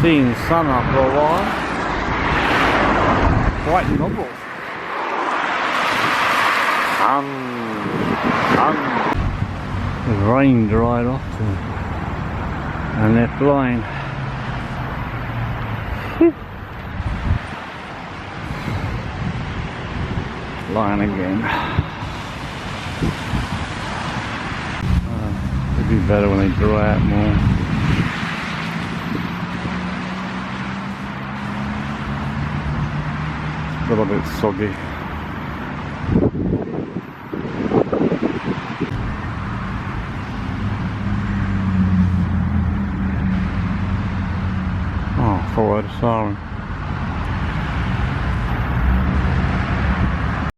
Seeing the sun after a while. Quite novel. The rain dried off and they're flying. Flying again. It'd be better when they dry out more. A little bit soggy. Oh, forward siren.